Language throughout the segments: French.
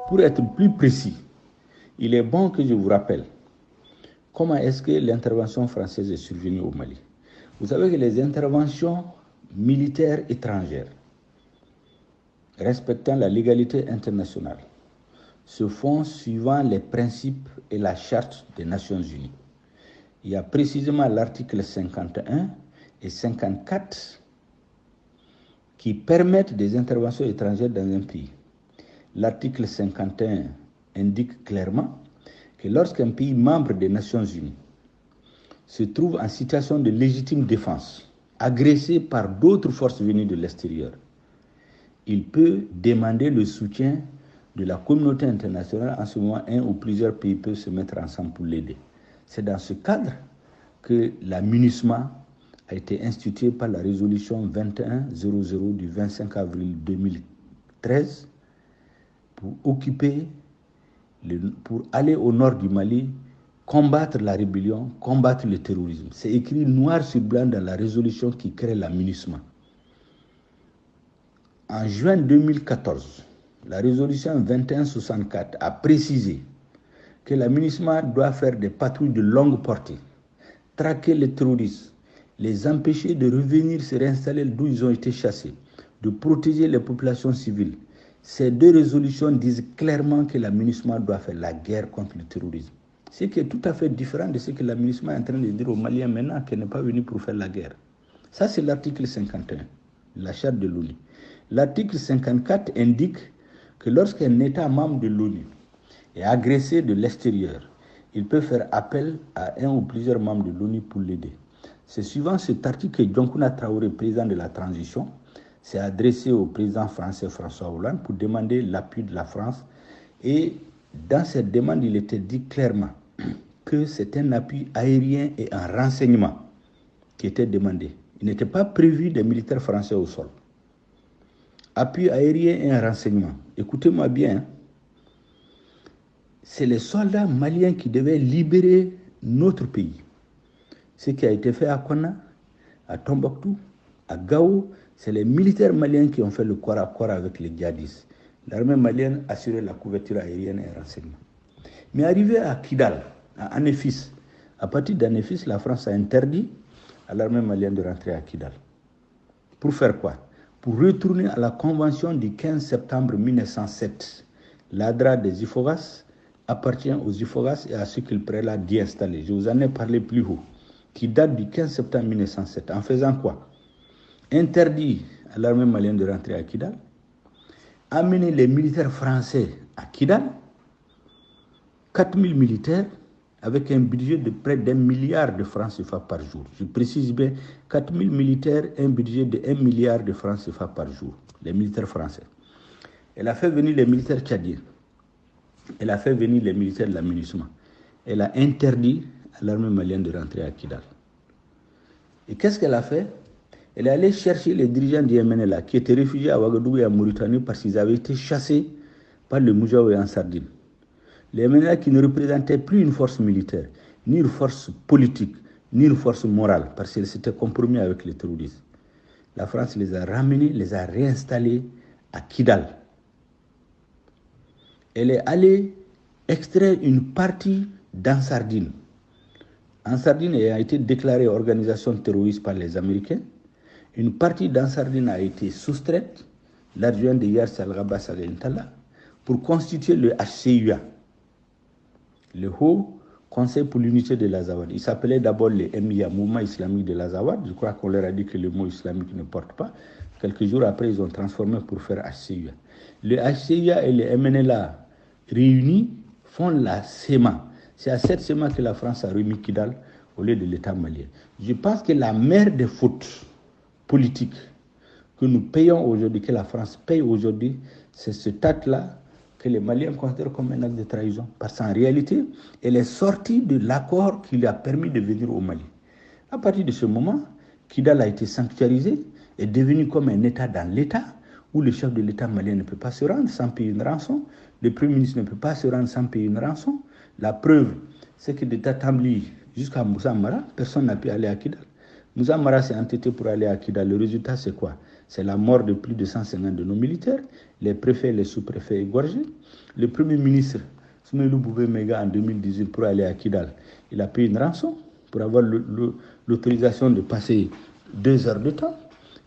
Pour être plus précis, il est bon que je vous rappelle comment est-ce que l'intervention française est survenue au Mali. Vous savez que les interventions militaires étrangères respectant la légalité internationale se font suivant les principes et la charte des Nations Unies. Il y a précisément l'article 51 et 54 qui permettent des interventions étrangères dans un pays. L'article 51 indique clairement que lorsqu'un pays membre des Nations Unies se trouve en situation de légitime défense, agressé par d'autres forces venues de l'extérieur, il peut demander le soutien de la communauté internationale. En ce moment, un ou plusieurs pays peuvent se mettre ensemble pour l'aider. C'est dans ce cadre que la MINUSMA a été instituée par la résolution 2100 du 25 avril 2013 pour aller au nord du Mali, combattre la rébellion, combattre le terrorisme. C'est écrit noir sur blanc dans la résolution qui crée la MINUSMA. En juin 2014, la résolution 2164 a précisé que la MINUSMA doit faire des patrouilles de longue portée, traquer les terroristes, les empêcher de revenir se réinstaller d'où ils ont été chassés, de protéger les populations civiles. Ces deux résolutions disent clairement que la MINUSMA doit faire la guerre contre le terrorisme. Ce qui est tout à fait différent de ce que la MINUSMA est en train de dire aux Maliens maintenant, qu'elle n'est pas venue pour faire la guerre. Ça, c'est l'article 51, la charte de l'ONU. L'article 54 indique que lorsqu'un État membre de l'ONU est agressé de l'extérieur, il peut faire appel à un ou plusieurs membres de l'ONU pour l'aider. C'est suivant cet article que Dioncouna Traoré, président de la transition, s'est adressé au président français François Hollande pour demander l'appui de la France. Et dans cette demande, il était dit clairement que c'est un appui aérien et en renseignement qui était demandé. Il n'était pas prévu des militaires français au sol. Appui aérien et un renseignement. Écoutez-moi bien. C'est les soldats maliens qui devaient libérer notre pays. Ce qui a été fait à Konna, à Tombouctou, à Gao, c'est les militaires maliens qui ont fait le corps à corps avec les djihadistes. L'armée malienne assurait la couverture aérienne et renseignement. Mais arrivé à Kidal, à Anéfis, à partir d'Anéfis, la France a interdit à l'armée malienne de rentrer à Kidal. Pour faire quoi? Pour retourner à la convention du 15 septembre 1907. L'ADRA des Ifogas appartient aux Ifogas et à ceux qu'ils prélats d'y installer. Je vous en ai parlé plus haut, qui date du 15 septembre 1907. En faisant quoi? Interdit à l'armée malienne de rentrer à Kidal, amener les militaires français à Kidal, 4000 militaires, avec un budget de près d'1 milliard de francs CFA par jour. Je précise bien, 4000 militaires, un budget de 1 milliard de francs CFA par jour, les militaires français. Elle a fait venir les militaires tchadiens. Elle a fait venir les militaires de la MINUSMA. Elle a interdit à l'armée malienne de rentrer à Kidal. Et qu'est-ce qu'elle a fait? Elle est allée chercher les dirigeants du MNLA qui étaient réfugiés à Ouagadougou et à Mauritanie parce qu'ils avaient été chassés par le Moujaoui en Sardine. Les MNLA qui ne représentaient plus une force militaire, ni une force politique, ni une force morale, parce qu'ils s'étaient compromis avec les terroristes. La France les a ramenés, les a réinstallés à Kidal. Elle est allée extraire une partie d'Ansardine. Ansardine a été déclarée organisation terroriste par les Américains. Une partie d'Ansardine a été soustraite, l'adjoint de Yars al-Ghabas al-Intala, pour constituer le HCUA, le Haut Conseil pour l'unité de l'Azawad. Il s'appelait d'abord le MIA, Mouvement islamique de l'Azawad. Je crois qu'on leur a dit que le mot islamique ne porte pas. Quelques jours après, ils ont transformé pour faire HCUA. Le HCUA et le MNLA réunis font la SEMA. C'est à cette SEMA que la France a remis Kidal au lieu de l'État malien. Je pense que la mère des fautes politiques que nous payons aujourd'hui, que la France paye aujourd'hui, c'est ce acte-là que les Maliens considèrent comme un acte de trahison. Parce qu'en réalité, elle est sortie de l'accord qui lui a permis de venir au Mali. À partir de ce moment, Kidal a été sanctuarisé, est devenu comme un État dans l'État, où le chef de l'État malien ne peut pas se rendre sans payer une rançon, le Premier ministre ne peut pas se rendre sans payer une rançon. La preuve, c'est que de Tatambli jusqu'à Moussa Mara, personne n'a pu aller à Kidal. Moussa Mara s'est entêté pour aller à Kidal. Le résultat, c'est quoi? C'est la mort de plus de 150 de nos militaires, les préfets et les sous-préfets égorgés. Le premier ministre, Soumaïlou Boubé Mega, en 2018, pour aller à Kidal, il a payé une rançon pour avoir l'autorisation de passer 2 heures de temps.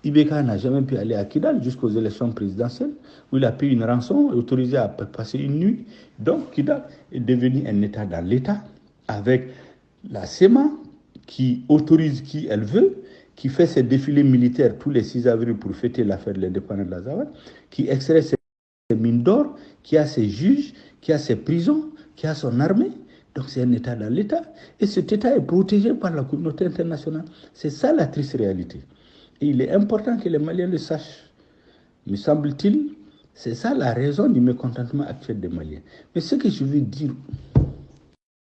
Ibeka n'a jamais pu aller à Kidal jusqu'aux élections présidentielles, où il a payé une rançon autorisé à passer une nuit. Donc Kidal est devenu un État dans l'État, avec la SEMA qui autorise qui elle veut, qui fait ses défilés militaires tous les 6 avril pour fêter l'affaire de l'indépendance de l'Azawad, qui extrait ses mines d'or, qui a ses juges, qui a ses prisons, qui a son armée. Donc c'est un État dans l'État. Et cet État est protégé par la communauté internationale. C'est ça la triste réalité. Et il est important que les Maliens le sachent. Me semble-t-il, c'est ça la raison du mécontentement actuel des Maliens. Mais ce que je veux dire